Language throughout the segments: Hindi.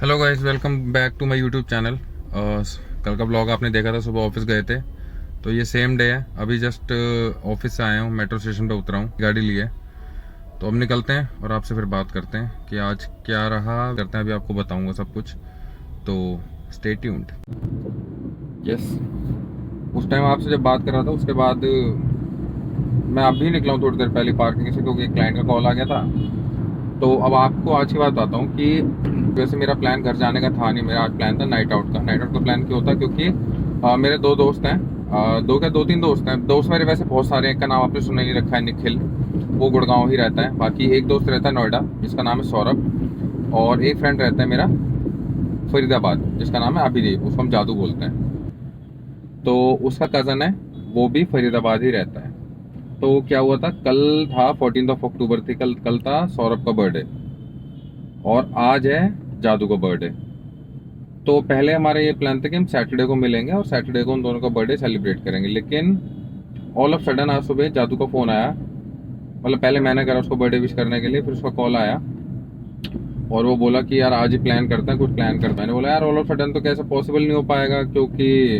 Hello guys, welcome back to my YouTube channel. कल का ब्लॉग आपने देखा था, सुबह ऑफिस गए थे। तो ये सेम डे है। अभी जस्ट ऑफिस से आया हूँ, मेट्रो स्टेशन पे उतरा हूँ, गाड़ी ली है। तो अब निकलते हैं और आपसे फिर बात करते हैं कि आज क्या रहा करते हैं। अभी आपको बताऊँगा सब कुछ, तो स्टे ट्यून्ड। यस, उस टाइम आपसे जब बात कर रहा था उसके बाद मैं अभी निकला हूँ थोड़ी देर पहले पार्किंग से, क्योंकि एक क्लाइंट का कॉल आ गया था। तो अब आपको आज की बात बताता हूँ कि वैसे मेरा प्लान घर जाने का था नहीं। मेरा आज प्लान था नाइट आउट का। नाइट आउट का प्लान क्यों होता, क्योंकि मेरे दो दोस्त हैं, दो तीन दोस्त हैं। दोस्त मेरे वैसे बहुत सारे हैं, एक का नाम आपने सुना ही नहीं रखा है, निखिल। वो गुड़गांव ही रहता है। बाकी एक दोस्त रहता है नोएडा, जिसका नाम है सौरभ। और एक फ्रेंड रहता है मेरा फरीदाबाद, जिसका नाम है अभिदीप, उसको हम जादू बोलते हैं। तो उसका कज़न है, वो भी फरीदाबाद ही रहता है। तो क्या हुआ था, कल था 14 थी, कल था सौरभ का बर्थडे और आज है जादू का बर्थडे। तो पहले हमारा ये प्लान था कि हम सैटरडे को मिलेंगे और सैटरडे को उन दोनों का बर्थडे सेलिब्रेट करेंगे। लेकिन ऑल ऑफ सडन आज सुबह जादू का फ़ोन आया। मतलब पहले मैंने करा उसको बर्थडे विश करने के लिए, फिर उसका कॉल आया और वो बोला कि यार आज ही प्लान करते हैं, कुछ प्लान करते हैं। मैंने बोला यार ऑल ऑफ सडन तो कैसे पॉसिबल नहीं हो पाएगा, क्योंकि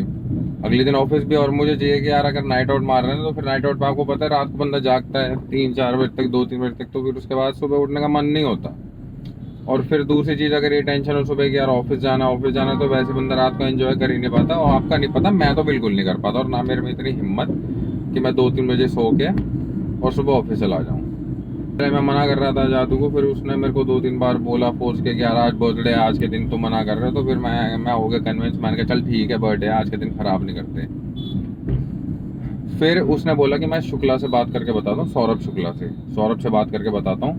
अगले दिन ऑफिस भी, और मुझे चाहिए कि यार अगर नाइट आउट मार रहे हैं तो फिर नाइट आउट पे आपको पता है रात को बंदा जागता है 3-4 बजे तक, 2-3 बजे तक, तो फिर उसके बाद सुबह उठने का मन नहीं होता। और फिर दूसरी चीज़, अगर ये टेंशन हो सुबह कि यार ऑफिस जाना, तो वैसे बंदा रात को एंजॉय कर ही नहीं पाता। और आपका नहीं पता, मैं तो बिल्कुल नहीं कर पाता, और ना मेरे में इतनी हिम्मत कि मैं 2-3 बजे सो के और सुबह ऑफिस चला जाऊँ। पहले मैं मना कर रहा था जादू को, फिर उसने मेरे को 2-3 बार बोला फोर्स के कि यार आज बर्थडे है, आज के दिन तो मना कर रहे हो। तो फिर मैं हो गया कन्विंस। मैंने कहा चल ठीक है, बर्थडे है, आज के दिन खराब नहीं करते। फिर उसने बोला कि मैं शुक्ला से बात करके बताता हूँ, सौरभ से बात करके बताता हूँ।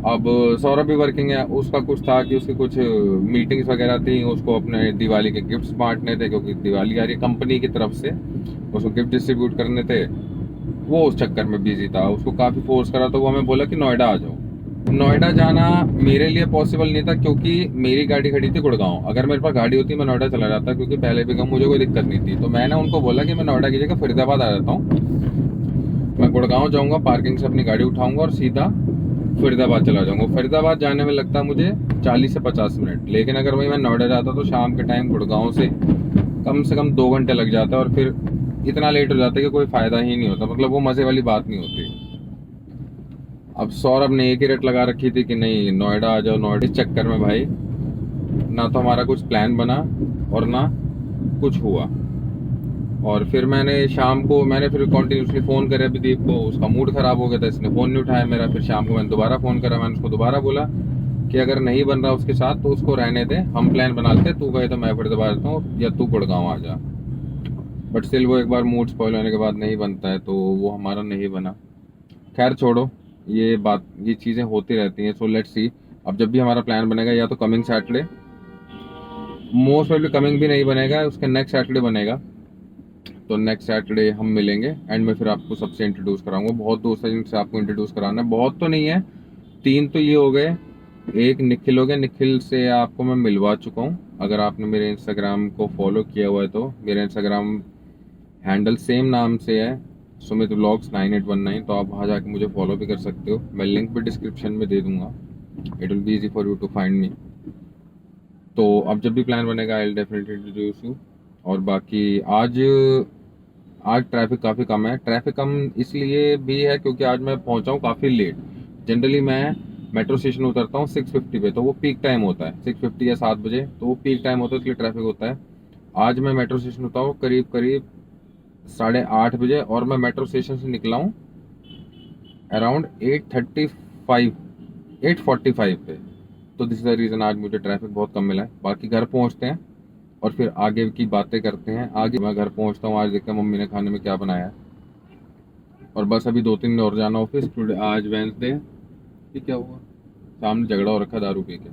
अब सौरभ भी वर्किंग है। उसका कुछ था कि उसकी कुछ मीटिंग्स वगैरह थी, उसको अपने दिवाली के गिफ्ट्स बांटने थे, क्योंकि दिवाली आ रही है कंपनी की तरफ से, उसको गिफ्ट डिस्ट्रीब्यूट करने थे। वो उस चक्कर में बिजी था, उसको काफ़ी फोर्स करा, तो वो हमें बोला कि नोएडा आ जाओ। नोएडा जाना मेरे लिए पॉसिबल नहीं था, क्योंकि मेरी गाड़ी खड़ी थी गुड़गांव। अगर मेरे पास गाड़ी होती मैं नोएडा चला जाता, क्योंकि पहले भी मुझे कोई दिक्कत नहीं थी। तो मैंने उनको बोला कि मैं नोएडा की जगह फरीदाबाद आ जाता हूँ, मैं गुड़गांव जाऊँगा, पार्किंग से अपनी गाड़ी उठाऊँगा और सीधा फरीदाबाद चला जाऊँगा। फरीदाबाद जाने में लगता मुझे 40 से 50 मिनट, लेकिन अगर वही मैं नोएडा जाता तो शाम के टाइम गुड़गांव से कम 2 घंटे लग जाते, और फिर इतना लेट हो जाता कि कोई फ़ायदा ही नहीं होता, मतलब वो मज़े वाली बात नहीं होती। अब सौरभ ने एक ही रेट लगा रखी थी कि नहीं नोएडा आ जाओ, नोएडा। इस चक्कर में भाई ना तो हमारा कुछ प्लान बना और ना कुछ हुआ। और फिर मैंने फिर कॉन्टिन्यूसली फ़ोन करे अभिदीप को, उसका मूड ख़राब हो गया था, इसने फ़ोन नहीं उठाया मेरा। फिर शाम को मैंने दोबारा फ़ोन करा, मैंने उसको दोबारा बोला कि अगर नहीं बन रहा उसके साथ तो उसको रहने दे, हम प्लान बना लेते, तू कहे तो मैं फरीदाबाद आता हूँ या तू गुड़गांव आ जा। बट स्टिल वो एक बार मूड स्पॉइल होने के बाद नहीं बनता है, तो वो हमारा नहीं बना। खैर छोड़ो, ये चीज़ें होती रहती हैं। सो लेट्स सी, अब जब भी हमारा प्लान बनेगा, या तो coming Saturday, most probably coming भी नहीं बनेगा, उसके नेक्स्ट सैटरडे बनेगा। तो नेक्स्ट सैटरडे हम मिलेंगे एंड मैं फिर आपको सबसे इंट्रोड्यूस कराऊंगा। बहुत दोस्त हैं जिनसे आपको इंट्रोड्यूस कराना है, बहुत तो नहीं है, 3 तो ये हो गए, एक निखिल हो गया। निखिल से आपको मैं मिलवा चुका हूँ। अगर आपने मेरे इंस्टाग्राम को फॉलो किया हुआ है तो मेरा इंस्टाग्राम हैंडल सेम नाम से है, सुमित व्लॉग्स 9819। तो आप वहाँ जाके मुझे फॉलो भी कर सकते हो, मैं लिंक भी डिस्क्रिप्शन में दे दूँगा। It will be easy for you to find me. तो अब जब भी प्लान बनेगा I will definitely introduce you. और बाकी आज आज ट्रैफिक काफ़ी कम है। ट्रैफिक कम इसलिए भी है क्योंकि आज मैं पहुंचा हूँ काफ़ी लेट। जनरली मैं मेट्रो स्टेशन उतरता हूँ 6:50 पे, तो वो पीक टाइम होता है 6:50 या 7 बजे, तो वो पीक टाइम होता है, इसलिए ट्रैफिक होता है। आज मैं मेट्रो स्टेशन उतरा हूँ करीब करीब 8:30 बजे, और मैं मेट्रो स्टेशन से निकला हूँ अराउंड 8:45 पे। तो दिस इज़ द रीज़न आज मुझे ट्रैफिक बहुत कम मिला है। बाकी घर पहुँचते हैं और फिर आगे की बातें करते हैं। आगे मैं घर पहुंचता हूँ, आज देखते हैं मम्मी ने खाने में क्या बनाया है। और बस अभी 2-3 दिन और जाना ऑफिस। टुडे आज वेंसडे है। ये क्या हुआ, सामने झगड़ा हो रखा दारू पी के।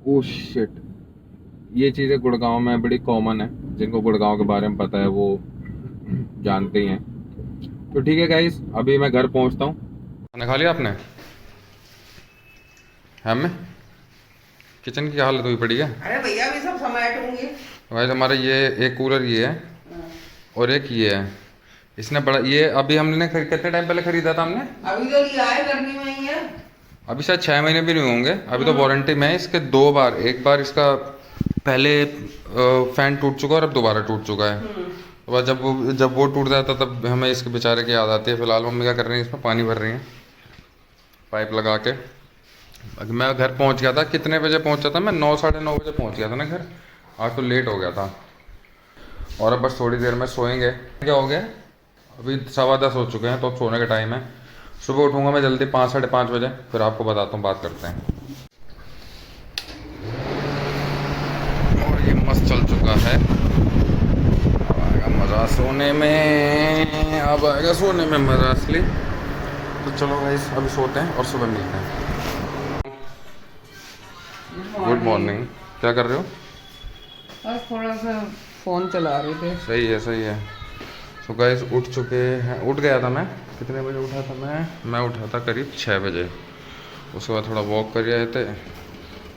ओह शिट, ये चीज़ें गुड़गांव में बड़ी कॉमन है, जिनको गुड़गांव के बारे में पता है वो जानते ही हैं। तो ठीक है गाइस, अभी मैं घर पहुंचता हूँ। खाना खा लिया आपने? है मैं किचन की क्या हालत हुई पड़ी है? अरे भैया भी सब समेट होंगे। भाई हमारा ये एक कूलर ये है और एक ये है। इसने बड़ा, ये अभी हमने कितने टाइम पहले खरीदा था हमने? अभी तो लिया है, गर्मी में ही है। अभी शायद 6 महीने भी नहीं होंगे, अभी तो वारंटी में है इसके 2 बार। एक बार इसका पहले फैन टूट चुका और अब दोबारा टूट चुका है। तो बस जब वो टूट जाता तब हमें इसके बेचारे की याद आती है। फिलहाल मम्मी क्या कर रही है, इसमें पानी भर रही हैं पाइप लगा के। अभी मैं घर पहुंच गया था, कितने बजे पहुंचा था मैं, 9 साढ़े 9 बजे पहुंच गया था ना घर। आज तो लेट हो गया था और अब बस थोड़ी देर में सोएंगे। क्या हो गया, अभी 10:15 हो चुके हैं, तो अब सोने का टाइम है। सुबह उठूंगा मैं जल्दी 5 साढ़े 5 बजे, फिर आपको बताता हूँ, बात करते हैं। और ये मस्त चल चुका है, अब आएगा मज़ा सोने में, अब आएगा सोने में मज़ा असली। तो चलो गाइस अभी सोते हैं और सुबह मिलते हैं। गुड मॉर्निंग, क्या कर रहे हो? बस थोड़ा सा फोन चला रहे थे। सही है सही है। तो गाइस उठ चुके हैं, उठ गया था मैं, कितने बजे उठा था मैं उठा था करीब 6 बजे। उसके बाद थोड़ा वॉक कर रहे थे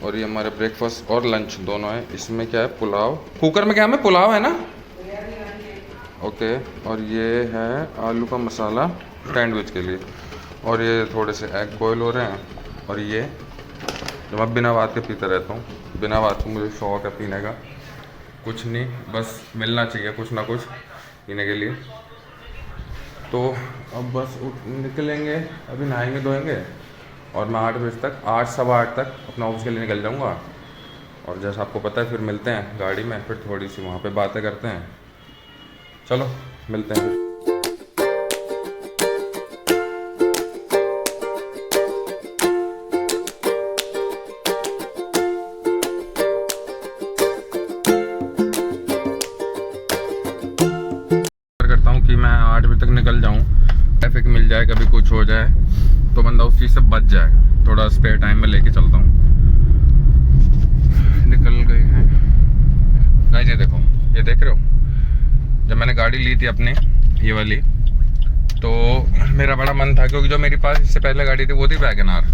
और ये हमारे ब्रेकफास्ट और लंच दोनों है। इसमें क्या है, पुलाव, कुकर में क्या है, पुलाव है ना, ओके। और ये है आलू का मसाला सैंडविच के लिए, और ये थोड़े से एग बॉयल हो रहे हैं। और ये जो मैं बिना बात के पीता रहता हूँ, बिना बात के मुझे शौक है पीने का, कुछ नहीं बस मिलना चाहिए कुछ ना कुछ पीने के लिए। तो अब बस निकलेंगे, अभी नहाएंगे धोएंगे और मैं 8 बजे तक, 8 सवा 8 तक अपना ऑफिस के लिए निकल जाऊंगा। और जैसा आपको पता है फिर मिलते हैं गाड़ी में, फिर थोड़ी सी वहाँ पे बातें करते हैं। चलो मिलते हैं फिर। करता हूँ कि मैं 8 बजे तक निकल जाऊँ, ट्रैफिक मिल जाए, कभी कुछ हो जाए तो बंदा उस चीज़ से बच जाए। थोड़ा स्पेयर टाइम में लेके चलता हूँ। निकल गए हैं गाइस, ये देखो, ये देख रहे हो, जब मैंने गाड़ी ली थी अपनी ये वाली, तो मेरा बड़ा मन था, क्योंकि जो मेरे पास इससे पहले गाड़ी थी वो थी वैगन आर।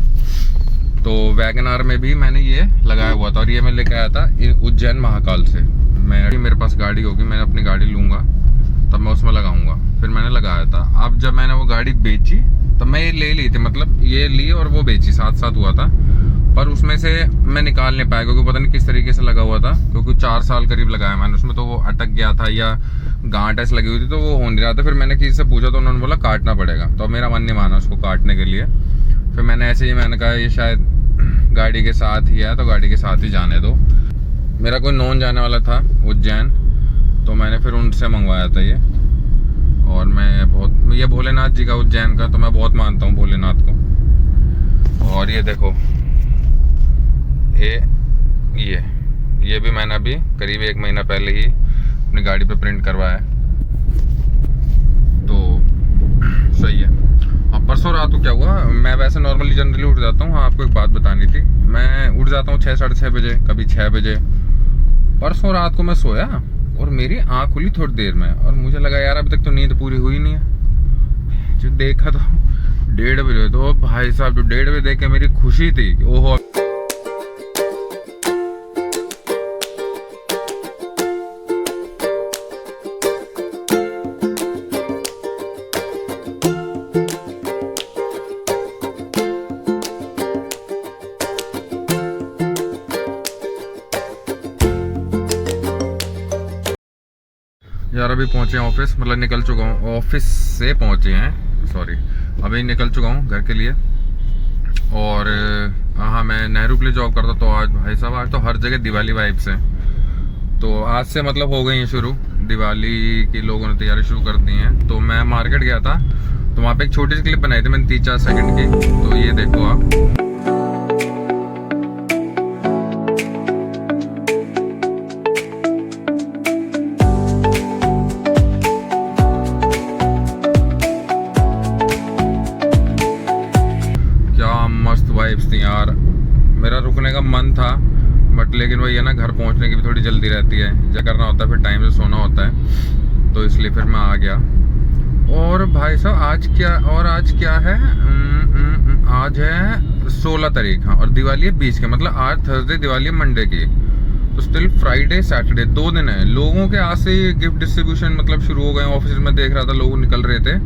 तो वैगन आर में भी मैंने ये लगाया हुआ था और ये मैं लेके आया था उज्जैन महाकाल से। मेरे पास गाड़ी होगी, मैं अपनी गाड़ी लूँगा तब मैं उसमें लगाऊंगा, फिर मैंने लगाया था। अब जब मैंने वो गाड़ी बेची तब मैं ये ले ली थी, मतलब ये ली और वो बेची, साथ साथ हुआ था। पर उसमें से मैं निकाल नहीं पाया, क्योंकि पता नहीं किस तरीके से लगा हुआ था, क्योंकि 4 साल करीब लगाया मैंने उसमें, तो वो अटक गया था या गांठ ऐसे लगी हुई थी, तो वो हो नहीं रहा था। फिर मैंने किसी से पूछा तो उन्होंने बोला काटना पड़ेगा, तो मेरा मन नहीं माना उसको काटने के लिए। फिर मैंने ऐसे ही, मैंने कहा ये शायद गाड़ी के साथ ही है, तो गाड़ी के साथ ही जाने दो। मेरा कोई नॉन जाने वाला था उज्जैन, तो मैंने फिर उनसे मंगवाया था ये। और मैं बहुत, ये भोलेनाथ जी का उज्जैन का, तो मैं बहुत मानता हूँ भोलेनाथ को। और ये देखो, ये भी मैंने अभी करीब 1 महीना पहले ही अपनी गाड़ी पे प्रिंट करवाया है, तो सही है। हाँ, परसों रात को क्या हुआ, मैं वैसे नॉर्मली जनरली उठ जाता हूँ। हाँ, आपको एक बात बतानी थी, मैं उठ जाता हूँ 6 साढ़े 6 बजे, कभी 6 बजे। परसों रात को मैं सोया और मेरी आँख खुली थोड़ी देर में, और मुझे लगा यार अभी तक तो नींद पूरी हुई नहीं है। जो देखा तो 1:30 बजे, तो भाई साहब जो 1:30 बजे देख के मेरी खुशी थी कि ओहो। यार अभी पहुंचे हैं ऑफिस, मतलब निकल चुका हूँ ऑफिस से, पहुंचे हैं सॉरी, अभी निकल चुका हूँ घर के लिए। और हाँ, मैं नेहरू के लिए जॉब करता, तो आज भाई साहब आज तो हर जगह दिवाली वाइब्स हैं। तो आज से मतलब हो गई है शुरू, दिवाली की लोगों ने तैयारी शुरू कर दी है। तो मैं मार्केट गया था, तो वहाँ पे एक छोटी सी क्लिप बनाई थी मैंने 3-4 सेकंड की, तो ये देखो आप। वाइब्स थी यार, मेरा रुकने का मन था, बट लेकिन वही है ना, घर पहुंचने की भी थोड़ी जल्दी रहती है, जो करना होता है फिर टाइम से सोना होता है, तो इसलिए फिर मैं आ गया। और भाई साहब आज क्या है, आज है 16 तारीख, हाँ, और दिवाली है 20 के, मतलब आज थर्सडे दिवाली है मंडे की, तो स्टिल फ्राइडे सैटरडे 2 दिन है। लोगों के आज से गिफ्ट डिस्ट्रीब्यूशन मतलब शुरू हो गए। ऑफिस में देख रहा था लोग निकल रहे थे,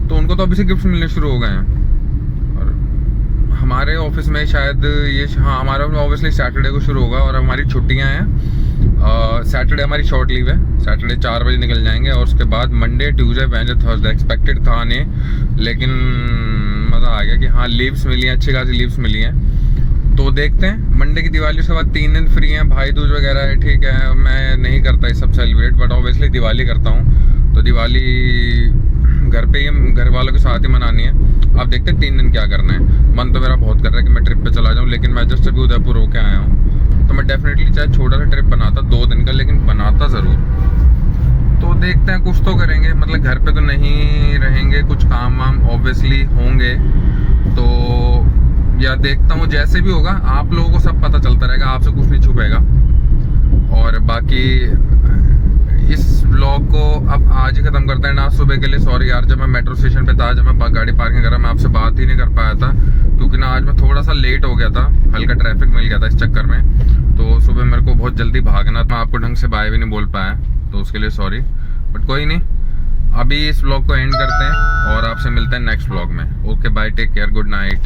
तो उनको तो अभी से गिफ्ट मिलने शुरू हो गए हैं। हमारे ऑफिस में शायद ये, हाँ हमारा ऑब्वियसली सैटरडे को शुरू होगा और हमारी छुट्टियां हैं। सैटरडे हमारी शॉर्ट लीव है, सैटरडे 4 बजे निकल जाएंगे और उसके बाद Monday Tuesday Wednesday Thursday expected था नहीं, लेकिन मज़ा आ गया कि हाँ लीव्स मिली हैं, अच्छी खासी लीव्स मिली हैं। तो देखते हैं मंडे की दिवाली, उसके बाद 3 दिन फ्री हैं, भाई दूज वगैरह है, ठीक है। मैं नहीं करता ये सब सेलिब्रेट, बट ऑब्वियसली दिवाली करता हूँ। तो दिवाली घर पे ही, घर वालों के साथ ही मनानी है। अब देखते हैं 3 दिन क्या करना है। मन तो मेरा बहुत कर रहा है कि मैं ट्रिप पे चला जाऊँ, लेकिन मैं जस्ट अभी उदयपुर होके आया हूँ। तो मैं डेफिनेटली चाहे छोटा सा ट्रिप बनाता 2 दिन का, लेकिन बनाता ज़रूर। तो देखते हैं, कुछ तो करेंगे, मतलब घर पे तो नहीं रहेंगे, कुछ काम वाम ऑब्वियसली होंगे। तो या देखता हूँ, जैसे भी होगा आप लोगों को सब पता चलता रहेगा, आपसे कुछ नहीं छुपेगा। और बाकी इस व्लॉग को अब आज ही ख़त्म करते हैं ना। सुबह के लिए सॉरी यार, जब मैं मेट्रो स्टेशन पे था, जब मैं गाड़ी पार्किंग कर रहा, मैं आपसे बात ही नहीं कर पाया था, क्योंकि ना आज मैं थोड़ा सा लेट हो गया था, हल्का ट्रैफिक मिल गया था इस चक्कर में। तो सुबह मेरे को बहुत जल्दी भागना था, मैं आपको ढंग से बाय भी नहीं बोल पाया, तो उसके लिए सॉरी। बट कोई नहीं, अभी इस व्लॉग को एंड करते हैं और आपसे मिलते हैं नेक्स्ट व्लॉग में। Okay bye, take care, good night.